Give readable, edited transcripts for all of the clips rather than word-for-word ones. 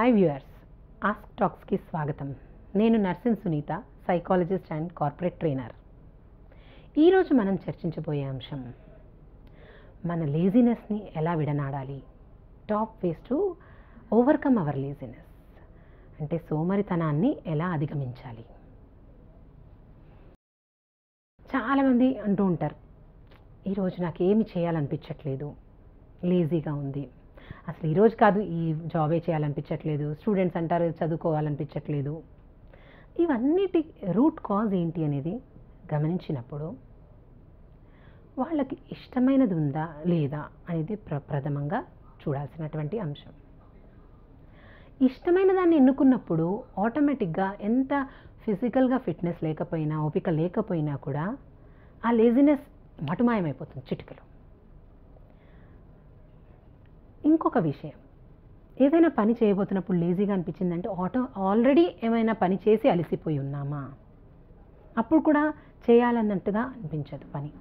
Hi viewers, ask టాక్స్కి స్వాగతం. నేను Narsing Sunitha, psychologist and corporate trainer. ఈరోజు మనం చర్చించబోయే అంశం మన లేజినెస్ని ఎలా విడనాడాలి, top ways to overcome our laziness, అంటే సోమరితనాన్ని ఎలా అధిగమించాలి. చాలామంది అంటూ ఉంటారు, ఈరోజు నాకు ఏమి చేయాలనిపించట్లేదు, లేజీగా ఉంది, అసలు ఈరోజు కాదు ఈ జాబే చేయాలనిపించట్లేదు, స్టూడెంట్స్ అంటారు చదువుకోవాలనిపించట్లేదు. ఇవన్నిటి రూట్ కాజ్ ఏంటి అనేది గమనించినప్పుడు వాళ్ళకి ఇష్టమైనది ఉందా లేదా అనేది ప్రథమంగా చూడాల్సినటువంటి అంశం. ఇష్టమైన దాన్ని ఎన్నుకున్నప్పుడు ఆటోమేటిక్గా ఎంత ఫిజికల్గా ఫిట్నెస్ లేకపోయినా, ఓపిక లేకపోయినా కూడా ఆ లేజినెస్ మటుమాయమైపోతుంది చిటికలో. ఇంకొక విషయం, ఏదైనా పని చేయబోతున్నప్పుడు లేజీగా అనిపించిందంటే ఆల్రెడీ ఏమైనా పని చేసి అలసిపోయి ఉన్నామా, అప్పుడు కూడా చేయాలన్నట్టుగా అనిపించదు పని.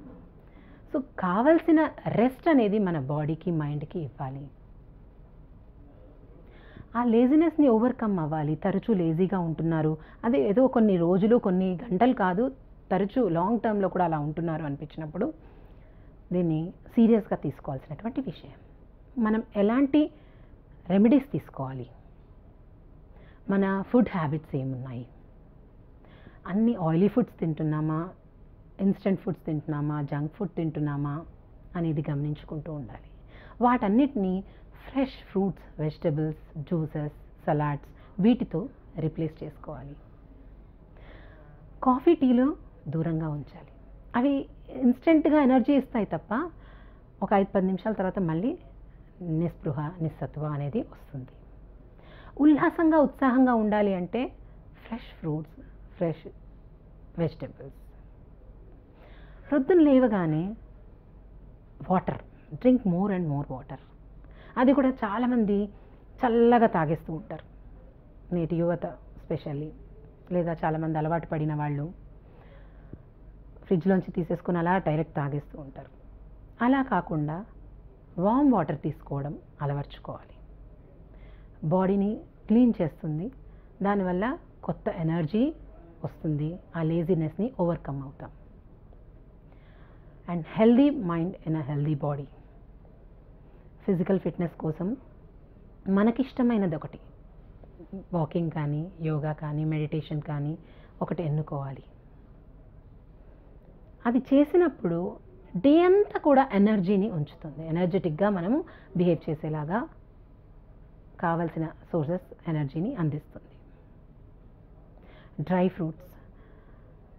సో కావలసిన రెస్ట్ అనేది మన బాడీకి, మైండ్కి ఇవ్వాలి. ఆ లేజినెస్ని ఓవర్కమ్ అవ్వాలి. తరచూ లేజీగా ఉంటున్నారు, అదే ఏదో కొన్ని రోజులు కొన్ని గంటలు కాదు, తరచూ లాంగ్ టర్మ్లో కూడా అలా ఉంటున్నారు అనిపించినప్పుడు దీన్ని సీరియస్గా తీసుకోవాల్సినటువంటి విషయం. మనం ఎలాంటి రెమెడీస్ తీసుకోవాలి, మన ఫుడ్ హ్యాబిట్స్ ఏమున్నాయి, అన్ని ఆయిలీ ఫుడ్స్ తింటున్నామా, ఇన్స్టెంట్ ఫుడ్స్ తింటున్నామా, జంక్ ఫుడ్ తింటున్నామా అనేది గమనించుకుంటూ ఉండాలి. వాటన్నిటినీ fresh fruits, vegetables, juices, salads వీటితో రీప్లేస్ చేసుకోవాలి. కాఫీ, టీలో దూరంగా ఉంచాలి. అవి ఇన్స్టెంట్గా ఎనర్జీ ఇస్తాయి తప్ప ఒక 5-10 నిమిషాల తర్వాత మళ్ళీ నిస్పృహ, నిస్సత్వ అనేది వస్తుంది. ఉల్లాసంగా, ఉత్సాహంగా ఉండాలి అంటే ఫ్రెష్ ఫ్రూట్స్, ఫ్రెష్ వెజిటబుల్స్. ప్రొద్దున లేవగానే water, drink more and more water. అది కూడా చాలామంది చల్లగా తాగేస్తూ ఉంటారు, నేటి యువత స్పెషల్లీ, లేదా చాలామంది అలవాటు పడిన వాళ్ళు ఫ్రిడ్జ్లోంచి తీసేసుకుని అలా డైరెక్ట్ తాగేస్తూ ఉంటారు. అలా కాకుండా వామ్ వాటర్ తీసుకోవడం అలవర్చుకోవాలి. బాడీని క్లీన్ చేస్తుంది, దానివల్ల కొత్త ఎనర్జీ వస్తుంది, ఆ లేజినెస్ని ఓవర్కమ్ అవుతాం. And healthy mind in a healthy body. Physical fitness కోసం మనకిష్టమైనది ఒకటి, వాకింగ్ కానీ, యోగా కానీ, మెడిటేషన్ కానీ ఒకటి ఎన్నుకోవాలి. అది చేసినప్పుడు డే అంతా కూడా ఎనర్జీని ఉంచుతుంది, ఎనర్జెటిక్గా మనము బిహేవ్ చేసేలాగా కావాల్సిన సోర్సెస్ ఎనర్జీని అందిస్తుంది. డ్రై ఫ్రూట్స్,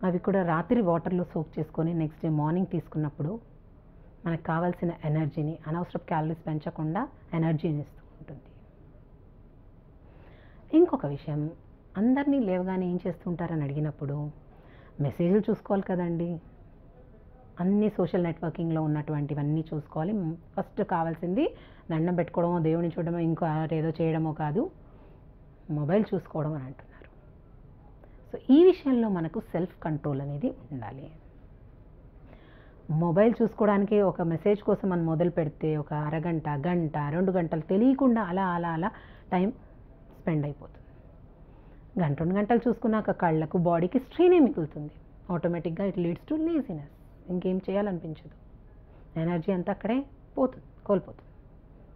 అవి కూడా రాత్రి వాటర్లో సోక్ చేసుకొని నెక్స్ట్ డే మార్నింగ్ తీసుకున్నప్పుడు మనకు కావాల్సిన ఎనర్జీని, అనవసరపు క్యాలరీస్ పెంచకుండా ఎనర్జీని ఇస్తూ ఉంటుంది. ఇంకొక విషయం, అందరినీ లేవగానే ఏం చేస్తుంటారని అడిగినప్పుడు మెసేజ్లు చూసుకోవాలి కదండి. అన్ని సోషల్ నెట్వర్కింగ్లో ఉన్నటువంటివన్నీ చూసుకోవాలి. ఫస్ట్ కావాల్సింది దండం పెట్టుకోవడమో, దేవుని చూడడమో, ఇంకో ఏదో చేయడమో కాదు, మొబైల్ చూసుకోవడం అని అంటున్నారు. సో ఈ విషయంలో మనకు సెల్ఫ్ కంట్రోల్ అనేది ఉండాలి. మొబైల్ చూసుకోవడానికి ఒక మెసేజ్ కోసం మనం మొదలు పెడితే ఒక అరగంట, గంట, 2 గంటలు తెలియకుండా అలా అలా అలా టైం స్పెండ్ అయిపోతుంది. 1-2 గంటలు చూసుకున్నాక కళ్ళకు, బాడీకి స్ట్రెయినే మిగులుతుంది. ఆటోమేటిక్గా ఇట్ లీడ్స్ టు లేజినెస్. ఇంకేం చేయాలనిపించదు, ఎనర్జీ అంతా అక్కడే కోల్పోతుంది.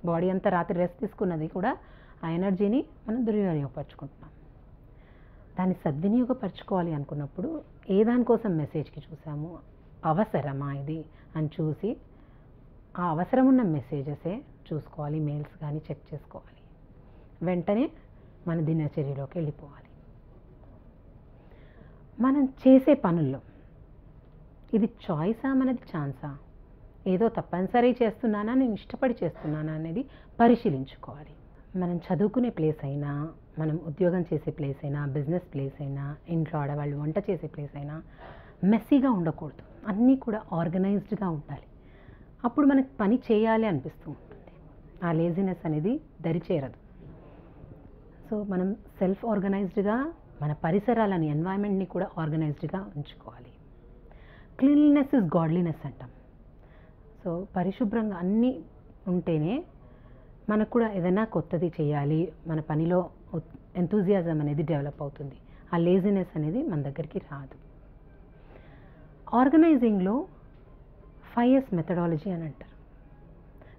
బాడీ అంతా రాత్రి రెస్ట్ తీసుకున్నది కూడా ఆ ఎనర్జీని మనం దుర్వినియోగపరచుకుంటున్నాం. దాన్ని సద్వినియోగపరచుకోవాలి అనుకున్నప్పుడు ఏ దానికోసం మెసేజ్కి చూసాము, అవసరమా ఇది అని చూసి ఆ అవసరం ఉన్న మెసేజెసే చూసుకోవాలి. మెయిల్స్ కానీ చెక్ చేసుకోవాలి, వెంటనే మన దినచర్యలోకి వెళ్ళిపోవాలి. మనం చేసే పనుల్లో ఇది చాయిసా, మనది ఛాన్సా, ఏదో తప్పనిసరి చేస్తున్నానా, నేను ఇష్టపడి చేస్తున్నానా అనేది పరిశీలించుకోవాలి. మనం చదువుకునే ప్లేస్ అయినా, మనం ఉద్యోగం చేసే ప్లేస్ అయినా, బిజినెస్ ప్లేస్ అయినా, ఇంట్లో ఆడవాళ్ళు వంట చేసే ప్లేస్ అయినా మెస్సీగా ఉండకూడదు, అన్నీ కూడా ఆర్గనైజ్డ్గా ఉండాలి. అప్పుడు మనకు పని చేయాలి అనిపిస్తూ ఉంటుంది, ఆ లేజినెస్ అనేది దరిచేరదు. సో మనం సెల్ఫ్ ఆర్గనైజ్డ్గా మన పరిసరాలని, ఎన్వైరన్మెంట్ని కూడా ఆర్గనైజ్డ్గా ఉంచుకోవాలి. క్లీన్లీనెస్ ఇస్ గాడ్లీనెస్ అంటాం. సో పరిశుభ్రంగా అన్నీ ఉంటేనే మనకు కూడా ఏదైనా కొత్తది చేయాలి, మన పనిలో ఎంతూజియాజం అనేది డెవలప్ అవుతుంది. ఆ లేజినెస్ అనేది మన దగ్గరికి రాదు. ఆర్గనైజింగ్లో 5S మెథడాలజీ అని అంటారు.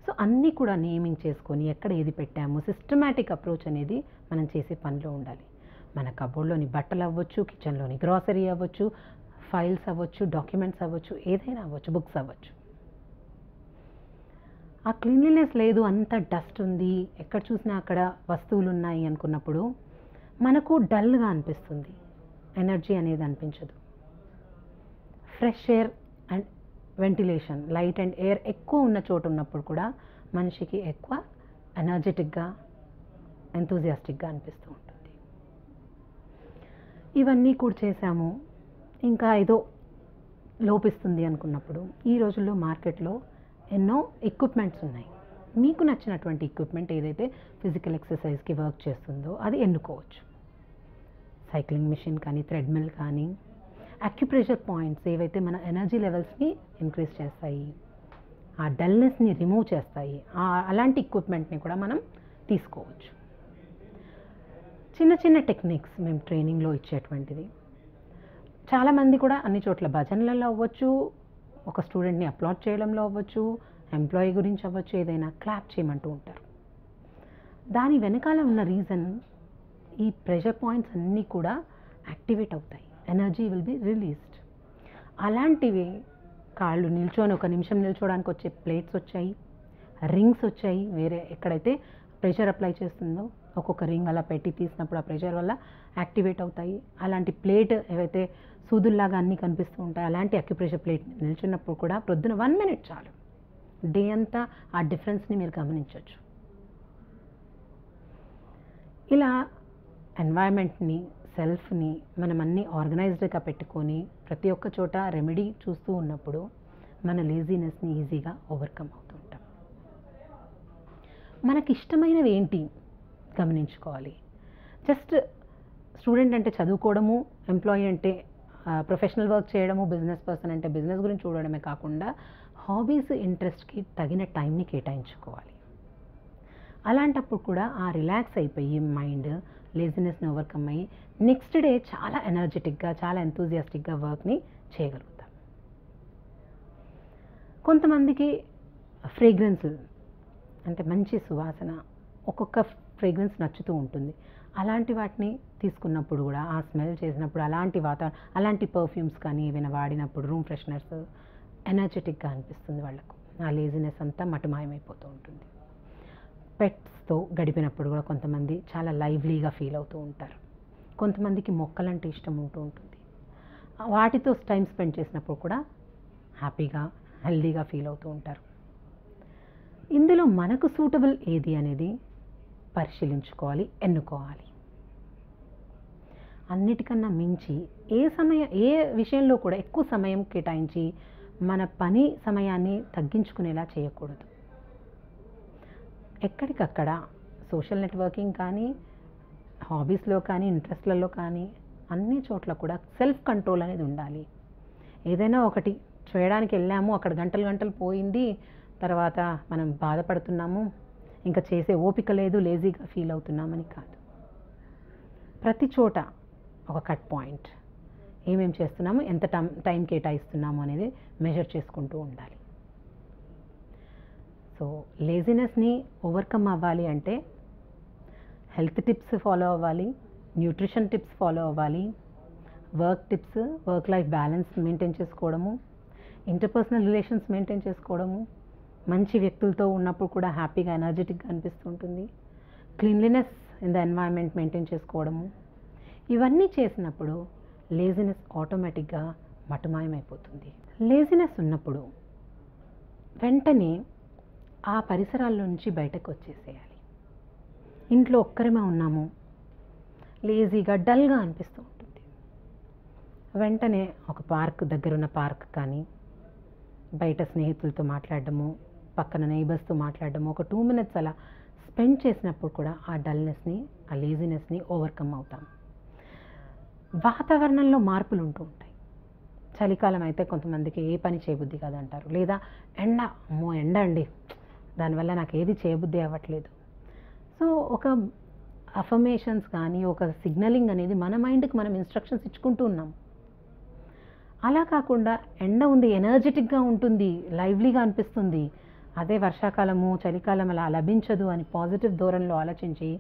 సో అన్నీ కూడా నేమింగ్ చేసుకొని ఎక్కడ ఏది పెట్టామో సిస్టమాటిక్ అప్రోచ్ అనేది మనం చేసే పనిలో ఉండాలి. మన కబోర్డ్లోని బట్టలు అవ్వచ్చు, కిచెన్లోని గ్రాసరీ అవ్వచ్చు, ఫైల్స్ అవ్వచ్చు, డాక్యుమెంట్స్ అవ్వచ్చు, ఏదైనా అవ్వచ్చు, బుక్స్ అవ్వచ్చు. ఆ క్లీన్లీనెస్ లేదు, అంత డస్ట్ ఉంది, ఎక్కడ చూసినా అక్కడ వస్తువులు ఉన్నాయి అనుకున్నప్పుడు మనకు డల్గా అనిపిస్తుంది, ఎనర్జీ అనేది అనిపించదు. Fresh air and ventilation, light and air ఎక్కువ ఉన్న చోటు ఉన్నప్పుడు కూడా మనిషికి ఎక్కువ ఎనర్జెటిక్గా, ఎంతూజియాస్టిక్గా అనిపిస్తూ ఉంటుంది. ఇవన్నీ కూడా చేశాము, ఇంకా ఏదో లోపిస్తుంది అనుకున్నప్పుడు ఈ రోజుల్లో మార్కెట్లో ఎన్నో ఎక్విప్మెంట్స్ ఉన్నాయి. మీకు నచ్చినటువంటి ఎక్విప్మెంట్ ఏదైతే ఫిజికల్ ఎక్సర్సైజ్కి వర్క్ చేస్తుందో అది ఎన్నుకోవచ్చు. సైక్లింగ్ మిషన్ కానీ, థ్రెడ్మిల్ కానీ, అక్యుప్రెషర్ పాయింట్స్ ఏవైతే మన ఎనర్జీ లెవెల్స్ని ఇంక్రీజ్ చేస్తాయి, ఆ డల్నెస్ని రిమూవ్ చేస్తాయి, అలాంటి ఎక్విప్మెంట్ని కూడా మనం తీసుకోవచ్చు. చిన్న చిన్న టెక్నిక్స్ మేము ట్రైనింగ్లో ఇచ్చేటువంటిది. చాలామంది కూడా అన్ని చోట్ల భజనలలో అవ్వచ్చు, ఒక స్టూడెంట్ని అప్లాడ్ చేయడంలో అవ్వచ్చు, ఎంప్లాయీ గురించి అవ్వచ్చు, ఏదైనా క్లాప్ చేయమంటూ ఉంటారు. దాని వెనకాల ఉన్న రీజన్ ఈ ప్రెషర్ పాయింట్స్ అన్నీ కూడా యాక్టివేట్ అవుతాయి, ఎనర్జీ విల్ బి రిలీజ్డ్. అలాంటివి కాళ్ళు నిల్చొని 1 నిమిషం నిల్చోడానికి వచ్చే ప్లేట్స్ వచ్చాయి, రింగ్స్ వచ్చాయి. వేరే ఎక్కడైతే ప్రెషర్ అప్లై చేస్తుందో ఒక్కొక్క రింగ్ అలా పెట్టి తీసినప్పుడు ఆ ప్రెషర్ వల్ల యాక్టివేట్ అవుతాయి. అలాంటి ప్లేట్ ఏవైతే సూదుల్లాగా అన్నీ కనిపిస్తూ ఉంటాయి, అలాంటి అక్యుప్రెషర్ ప్లేట్ నిల్చున్నప్పుడు కూడా ప్రొద్దున 1 మినిట్ చాలు, డే అంతా ఆ డిఫరెన్స్ని మీరు గమనించవచ్చు. ఇలా ఎన్వైరన్మెంట్ని, సెల్ఫ్ని మనం అన్నీ ఆర్గనైజ్డ్గా పెట్టుకొని ప్రతి ఒక్క చోట రెమెడీ చూస్తూ ఉన్నప్పుడు మన లేజీనెస్ని ఈజీగా ఓవర్కమ్ అవుతూ ఉంటాం. మనకి ఇష్టమైనవి ఏంటి గమనించుకోవాలి. జస్ట్ స్టూడెంట్ అంటే చదువుకోవడము, ఎంప్లాయీ అంటే ప్రొఫెషనల్ వర్క్ చేయడము, బిజినెస్ పర్సన్ అంటే బిజినెస్ గురించి చూడడమే కాకుండా హాబీస్, ఇంట్రెస్ట్కి తగిన టైంని కేటాయించుకోవాలి. అలాంటప్పుడు కూడా ఆ రిలాక్స్ అయిపోయి మైండ్ లేజినెస్ని ఓవర్కమ్ అయ్యి నెక్స్ట్ డే చాలా ఎనర్జెటిక్గా, చాలా ఎంతూజియాస్టిక్గా వర్క్ని చేయగలుగుతాం. కొంతమందికి ఫ్రేగ్రెన్స్ అంటే మంచి సువాసన, ఒక్కొక్క ఫ్రేగ్రెన్స్ నచ్చుతూ ఉంటుంది. అలాంటి వాటిని తీసుకున్నప్పుడు కూడా ఆ స్మెల్ చేసినప్పుడు అలాంటి పర్ఫ్యూమ్స్ కానీ ఏమైనా వాడినప్పుడు రూమ్ ఫ్రెషనర్స్ ఎనర్జెటిక్గా అనిపిస్తుంది వాళ్ళకు. ఆ లేజినెస్ అంతా మటుమాయమైపోతూ ఉంటుంది. పెట్స్తో గడిపినప్పుడు కూడా కొంతమంది చాలా లైవ్లీగా ఫీల్ అవుతూ ఉంటారు. కొంతమందికి మొక్కలంటే ఇష్టం ఉంటూ ఉంటుంది. వాటితో టైం స్పెండ్ చేసినప్పుడు కూడా హ్యాపీగా, హెల్దీగా ఫీల్ అవుతూ ఉంటారు. ఇందులో మనకు సూటబుల్ ఏది అనేది పరిశీలించుకోవాలి, ఎన్నుకోవాలి. అన్నిటికన్నా మించి ఏ విషయంలో కూడా ఎక్కువ సమయం కేటాయించి మన పని సమయాన్ని తగ్గించుకునేలా చేయకూడదు. ఎక్కడికక్కడ సోషల్ నెట్వర్కింగ్ కానీ, హాబీస్లో కానీ, ఇంట్రెస్ట్లలో కానీ అన్ని చోట్ల కూడా సెల్ఫ్ కంట్రోల్ అనేది ఉండాలి. ఏదైనా ఒకటి చేయడానికి వెళ్ళాము, అక్కడ గంటలు పోయింది, తర్వాత మనం బాధపడుతున్నాము, ఇంకా చేసే ఓపిక లేదు, లేజీగా ఫీల్ అవుతున్నామని కాదు. ప్రతి చోట ఒక కట్ పాయింట్, ఏమేం చేస్తున్నాము, ఎంత టైం కేటాయిస్తున్నాము అనేది మెజర్ చేసుకుంటూ ఉండాలి. సో లేజినెస్ని ఓవర్కమ్ అవ్వాలి అంటే హెల్త్ టిప్స్ ఫాలో అవ్వాలి, న్యూట్రిషన్ టిప్స్ ఫాలో అవ్వాలి, work tips, work life balance maintain చేసుకోవడము, ఇంటర్పర్సనల్ రిలేషన్స్ మెయింటైన్ చేసుకోవడము, మంచి వ్యక్తులతో ఉన్నప్పుడు కూడా హ్యాపీగా, ఎనర్జెటిక్గా అనిపిస్తుంటుంది, cleanliness in the environment maintain చేసుకోవడము. ఇవన్నీ చేసినప్పుడు లేజినెస్ ఆటోమేటిక్గా మటుమాయమైపోతుంది. లేజినెస్ ఉన్నప్పుడు వెంటనే ఆ పరిసరాల్లో నుంచి బయటకు వచ్చేసేయాలి. ఇంట్లో ఒక్కరిమే ఉన్నాము, లేజీగా, డల్గా అనిపిస్తూ ఉంటుంది. వెంటనే ఒక దగ్గరున్న పార్క్ కానీ, బయట స్నేహితులతో మాట్లాడడము, పక్కన నైబర్స్తో మాట్లాడడము, ఒక 2 minutes అలా స్పెండ్ చేసినప్పుడు కూడా ఆ డల్నెస్ని, ఆ లేజినెస్ని ఓవర్కమ్ అవుతాం. వాతావరణంలో మార్పులు ఉంటూ ఉంటాయి. చలికాలం అయితే కొంతమందికి ఏ పని చేయబుద్ధి కాదంటారు, లేదా ఎండ అండి, దానివల్ల నాకు ఏది చేయబుద్ధి అవ్వట్లేదు. సో ఒక అఫర్మేషన్స్ కానీ ఒక సిగ్నలింగ్ అనేది మన మైండ్కి మనం ఇన్స్ట్రక్షన్స్ ఇచ్చుకుంటూ ఉన్నాం. అలా కాకుండా ఎండ ఉంది, ఎనర్జెటిక్గా ఉంటుంది, లైవ్లీగా అనిపిస్తుంది, అదే వర్షాకాలము చలికాలం అలా లభించదు అని పాజిటివ్ ధోరణిలో ఆలోచించి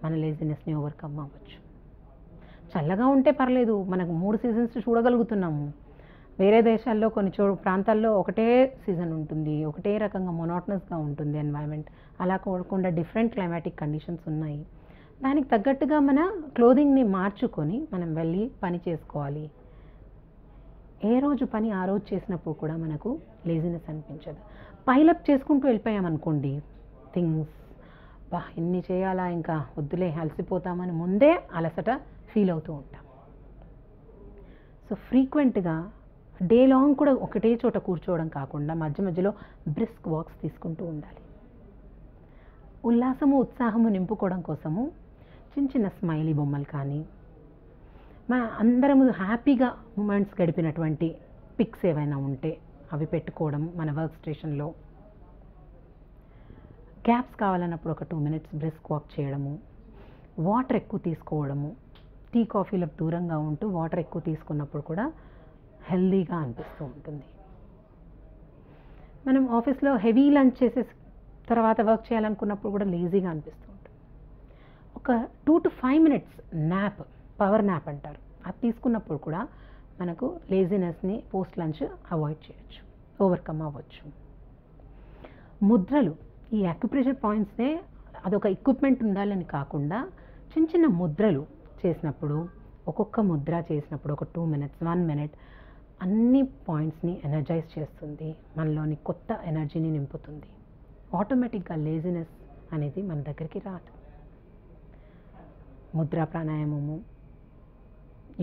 మన లేజినెస్ని ఓవర్కమ్ అవ్వచ్చు. చల్లగా ఉంటే పర్లేదు, మనకు 3 సీజన్స్ చూడగలుగుతున్నాము. వేరే దేశాల్లో కొన్ని ప్రాంతాల్లో ఒకటే సీజన్ ఉంటుంది, ఒకటే రకంగా మొనోటనస్గా ఉంటుంది ఎన్వైరన్మెంట్. అలా కాకుండా డిఫరెంట్ క్లైమాటిక్ కండిషన్స్ ఉన్నాయి. దానికి తగ్గట్టుగా మన క్లోదింగ్ని మార్చుకొని మనం వెళ్ళి పని చేసుకోవాలి. ఏ రోజు పని ఆ రోజు చేసినప్పుడు కూడా మనకు లేజినెస్ అనిపించదు. పైలప్ చేసుకుంటూ వెళ్ళిపోయామనుకోండి థింగ్స్, ఎన్ని చేయాలా, ఇంకా వద్దులే అలసిపోతామని ముందే అలసట ఫీల్ అవుతూ ఉంటాం. సో ఫ్రీక్వెంట్గా డే లాంగ్ కూడా ఒకటే చోట కూర్చోవడం కాకుండా మధ్య మధ్యలో బ్రిస్క్ వాక్స్ తీసుకుంటూ ఉండాలి. ఉల్లాసము ఉత్సాహము నింపుకోవడం కోసము చిన్న చిన్న స్మైలీ బొమ్మలు కానీ, మన అందరము హ్యాపీగా మూమెంట్స్ గడిపినటువంటి పిక్స్ ఏవైనా ఉంటే అవి పెట్టుకోవడం మన వర్క్ స్టేషన్లో. గ్యాప్స్ కావాలన్నప్పుడు ఒక 2 minutes బ్రిస్క్ వాక్ చేయడము, వాటర్ ఎక్కువ తీసుకోవడము. టీ కాఫీలకు దూరంగా ఉంటూ వాటర్ ఎక్కువ తీసుకున్నప్పుడు కూడా హెల్దీగా అనిపిస్తూ ఉంటుంది. మనం ఆఫీస్లో హెవీ లంచ్ చేసే తర్వాత వర్క్ చేయాలనుకున్నప్పుడు కూడా లేజీగా అనిపిస్తూ ఉంటుంది. ఒక 2 to 5 minutes nap, power nap అంటారు, అది తీసుకున్నప్పుడు కూడా మనకు లేజినెస్ని పోస్ట్ లంచ్ అవాయిడ్ చేయొచ్చు, ఓవర్కమ్ అవ్వచ్చు. ముద్రలు, ఈ అక్యుప్రెషర్ పాయింట్స్నే అదొక ఎక్విప్మెంట్ ఉండాలని కాకుండా చిన్న చిన్న ముద్రలు చేసినప్పుడు, ఒక్కొక్క ముద్ర చేసినప్పుడు ఒక 2 minutes 1 minute అన్ని పాయింట్స్ని ఎనర్జైజ్ చేస్తుంది, మనలోని కొత్త ఎనర్జీని నింపుతుంది. ఆటోమేటిక్గా లేజినెస్ అనేది మన దగ్గరికి రాదు. ముద్రా ప్రాణాయామము,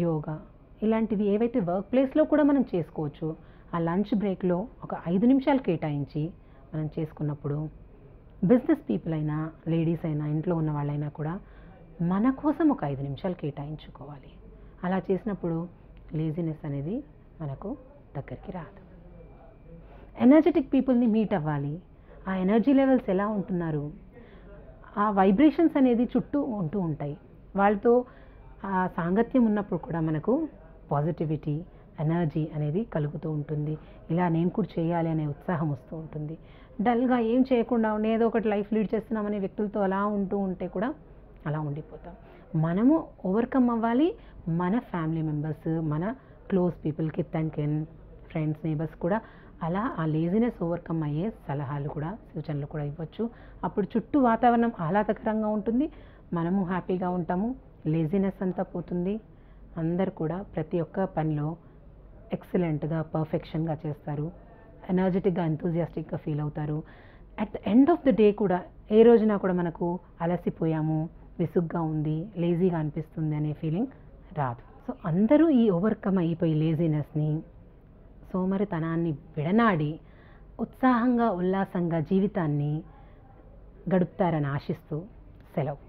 యోగా ఇలాంటివి ఏవైతే వర్క్ ప్లేస్లో కూడా మనం చేసుకోవచ్చు. ఆ లంచ్ బ్రేక్లో ఒక 5 నిమిషాలు కేటాయించి మనం చేసుకున్నప్పుడు, బిజినెస్ పీపుల్ అయినా లేడీస్ అయినా ఇంట్లో ఉన్న వాళ్ళైనా కూడా మన కోసం ఒక 5 నిమిషాలు కేటాయించుకోవాలి. అలా చేసినప్పుడు లేజినెస్ అనేది మనకు దగ్గరికి రాదు. ఎనర్జెటిక్ పీపుల్ని మీట్ అవ్వాలి. ఆ ఎనర్జీ లెవెల్స్ ఎలా ఉంటున్నారు, ఆ వైబ్రేషన్స్ అనేది చుట్టూ ఉంటూ ఉంటాయి. వాళ్ళతో ఆ సాంగత్యం ఉన్నప్పుడు కూడా మనకు పాజిటివిటీ, ఎనర్జీ అనేది కలుగుతూ ఉంటుంది. ఇలా నేను కూడా చేయాలి అనే ఉత్సాహం వస్తూ ఉంటుంది. డల్గా ఏం చేయకుండా ఉండి ఏదో ఒకటి లైఫ్ లీడ్ చేస్తున్నామనే వ్యక్తులతో అలా ఉంటూ ఉంటే కూడా అలా ఉండిపోతాం. మనము ఓవర్కమ్ అవ్వాలి. మన ఫ్యామిలీ మెంబర్స్, మన close people, kith and కిన్, friends, neighbours కూడా అలా ఆ లేజినెస్ ఓవర్కమ్ అయ్యే సలహాలు కూడా, సూచనలు కూడా ఇవ్వచ్చు. అప్పుడు చుట్టూ వాతావరణం ఆహ్లాదకరంగా ఉంటుంది, మనము హ్యాపీగా ఉంటాము, లేజినెస్ అంతా పోతుంది. అందరు కూడా ప్రతి ఒక్క పనిలో ఎక్సలెంట్గా, పర్ఫెక్షన్గా చేస్తారు, ఎనర్జెటిక్గా, ఎంతూజియాస్టిక్గా ఫీల్ అవుతారు. At the end of the day కూడా ఏ రోజున కూడా మనకు అలసిపోయాము, విసుగ్గా ఉంది, లేజీగా అనిపిస్తుంది అనే ఫీలింగ్ రాదు. సో అందరూ ఈ ఓవర్కమ్ అయిపోయి లేజినెస్ని, సోమరితనాన్ని విడనాడి ఉత్సాహంగా, ఉల్లాసంగా జీవితాన్ని గడుపుతారని ఆశిస్తూ సెలవు.